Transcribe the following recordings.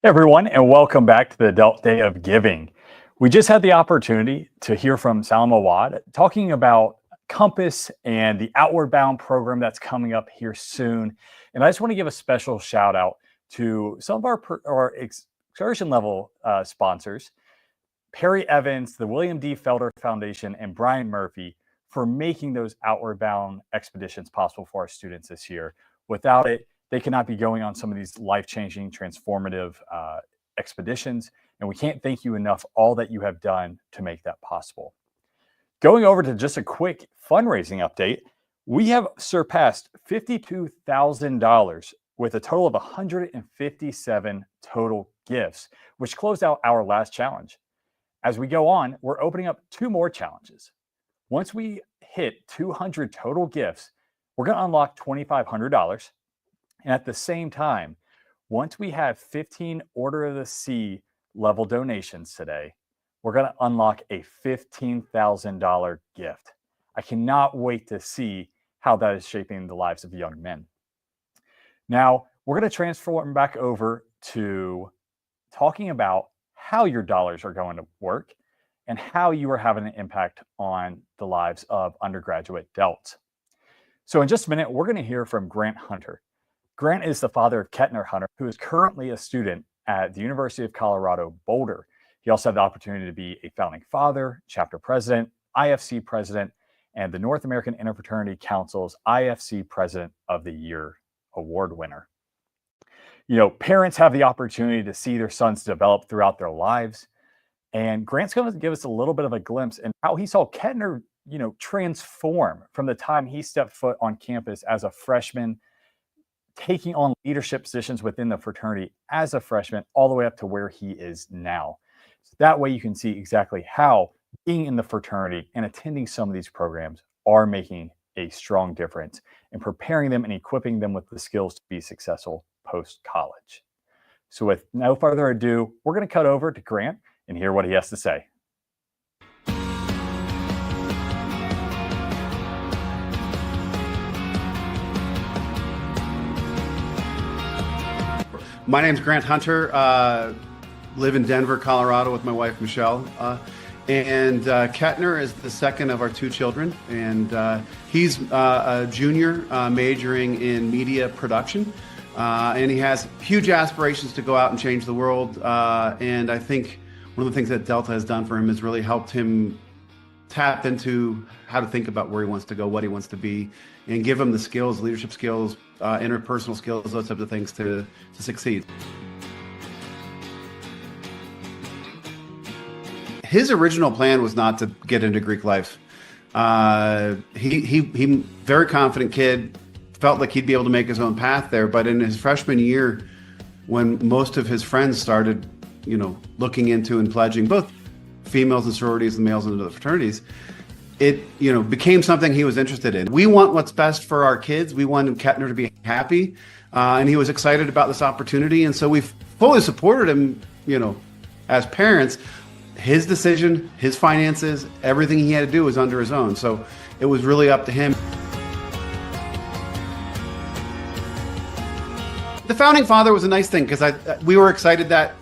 Hey everyone, and welcome back to the Delt Day of Giving. We just had the opportunity to hear from Salam Awad talking about Compass and the Outward Bound program that's coming up here soon. And I just want to give a special shout out to some of our excursion level sponsors, Perry Evans, the William D. Felder Foundation, and Brian Murphy for making those Outward Bound expeditions possible for our students this year. Without it, they cannot be going on some of these life-changing, transformative expeditions. And we can't thank you enough all that you have done to make that possible. Going over to just a quick fundraising update, we have surpassed $52,000 with a total of 157 total gifts, which closed out our last challenge. As we go on, we're opening up 2 more challenges. Once we hit 200 total gifts, we're going to unlock $2,500. And at the same time, once we have 15 Order of the Sea level donations today, we're going to unlock a $15,000 gift. I cannot wait to see how that is shaping the lives of young men. Now, we're going to transform back over to talking about how your dollars are going to work and how you are having an impact on the lives of undergraduate Delts. So in just a minute, we're going to hear from Grant Hunter. Grant is the father of Kettner Hunter, who is currently a student at the University of Colorado, Boulder. He also had the opportunity to be a founding father, chapter president, IFC president, and the North American Interfraternity Council's IFC President of the Year award winner. You know, parents have the opportunity to see their sons develop throughout their lives. And Grant's going to give us a little bit of a glimpse in how he saw Kettner, transform from the time he stepped foot on campus as a freshman, taking on leadership positions within the fraternity as a freshman, all the way up to where he is now. So that way you can see exactly how being in the fraternity and attending some of these programs are making a strong difference in preparing them and equipping them with the skills to be successful post-college. So with no further ado, we're going to cut over to Grant and hear what he has to say. My name's Grant Hunter. Live in Denver, Colorado with my wife, Michelle. And Kettner is the second of our 2 children. And he's a junior majoring in media production. And he has huge aspirations to go out and change the world. And I think one of the things that Delta has done for him has really helped him tap into how to think about where he wants to go, what he wants to be, and give him the skills, leadership skills, interpersonal skills, those types of things to succeed. His original plan was not to get into Greek life. He very confident kid, felt like he'd be able to make his own path there. But in his freshman year, when most of his friends started, looking into and pledging both females and sororities and males into the fraternities, it became something he was interested in. We want what's best for our kids. We wanted Kettner to be happy, and he was excited about this opportunity. And so we fully supported him, as parents. His decision, his finances, everything he had to do was under his own. So it was really up to him. The founding father was a nice thing because we were excited that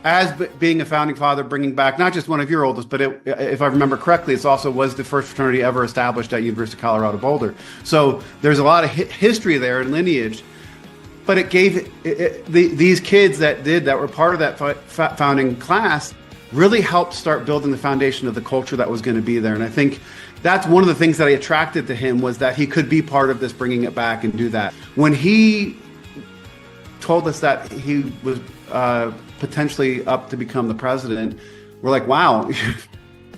as being a founding father, bringing back not just one of your oldest, but if I remember correctly, it also was the first fraternity ever established at University of Colorado Boulder. So there's a lot of history there and lineage, but it gave these kids that were part of that founding class really helped start building the foundation of the culture that was going to be there. And I think that's one of the things that I attracted to him, was that he could be part of this, bringing it back and do that. When he told us that he was potentially up to become the president, we're like, wow,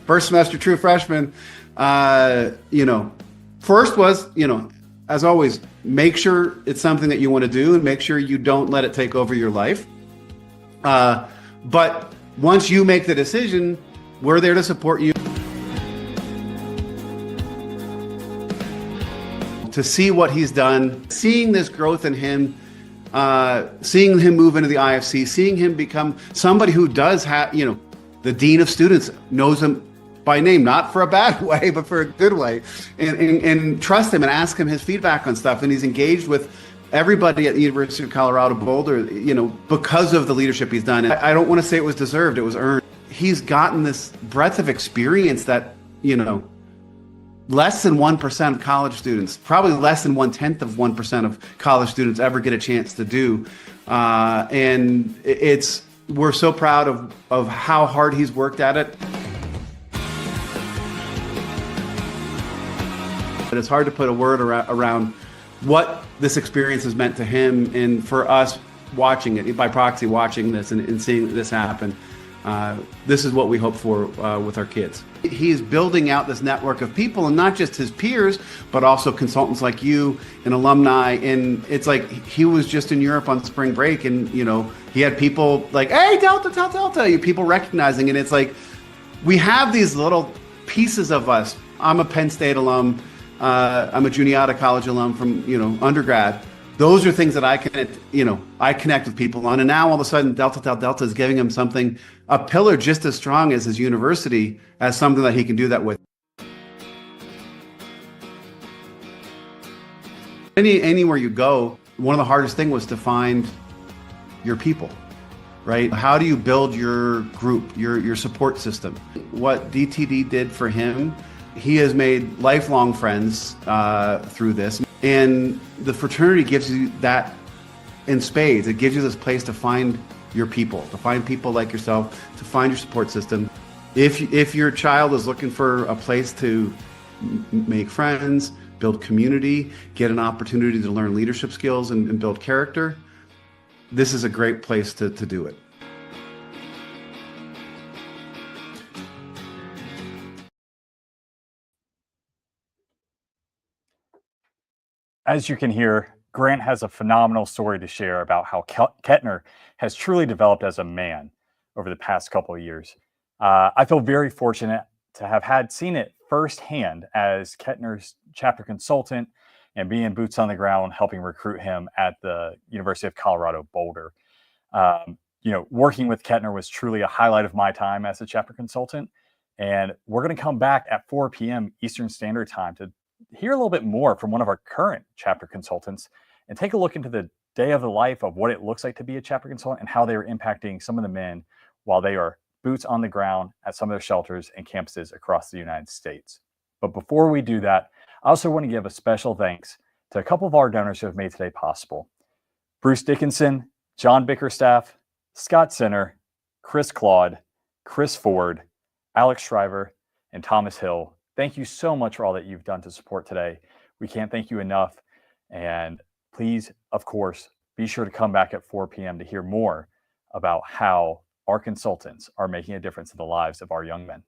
first semester true freshman. First was, as always, make sure it's something that you want to do and make sure you don't let it take over your life. But once you make the decision, we're there to support you. To see what he's done, seeing this growth in him, seeing him move into the IFC, seeing him become somebody who does have, the dean of students knows him by name, not for a bad way, but for a good way, and trust him and ask him his feedback on stuff. And he's engaged with everybody at the University of Colorado Boulder, because of the leadership he's done. I don't want to say it was deserved, it was earned. He's gotten this breadth of experience that, less than 1% of college students, probably less than 1/10 of 1% of college students ever get a chance to do. And we're so proud of how hard he's worked at it. But it's hard to put a word around what this experience has meant to him, and for us watching it, by proxy watching this and seeing this happen. This is what we hope for with our kids. He's building out this network of people, and not just his peers, but also consultants like you and alumni. And it's like he was just in Europe on spring break, and he had people like, "Hey, Delta," people recognizing. And it's like we have these little pieces of us. I'm a Penn State alum. I'm a Juniata College alum from undergrad. Those are things that I connect with people on. And now all of a sudden, Delta is giving him something, a pillar just as strong as his university, as something that he can do that with. Anywhere you go, one of the hardest things was to find your people, right? How do you build your group, your support system? What DTD did for him, he has made lifelong friends through this. And the fraternity gives you that in spades. It gives you this place to find your people, to find people like yourself, to find your support system. If your child is looking for a place to make friends, build community, get an opportunity to learn leadership skills and build character, this is a great place to do it. As you can hear, Grant has a phenomenal story to share about how Kettner has truly developed as a man over the past couple of years. I feel very fortunate to have seen it firsthand as Kettner's chapter consultant and being boots on the ground, helping recruit him at the University of Colorado Boulder. Working with Kettner was truly a highlight of my time as a chapter consultant. And we're going to come back at 4 p.m. Eastern Standard Time to hear a little bit more from one of our current chapter consultants and take a look into the day of the life of what it looks like to be a chapter consultant and how they are impacting some of the men while they are boots on the ground at some of their shelters and campuses across the United States. But before we do that, I also want to give a special thanks to a couple of our donors who have made today possible. Bruce Dickinson, John Bickerstaff, Scott Sinner, Chris Claude, Chris Ford, Alex Shriver, and Thomas Hill. Thank you so much for all that you've done to support today. We can't thank you enough. And please, of course, be sure to come back at 4 p.m. to hear more about how our consultants are making a difference in the lives of our young men.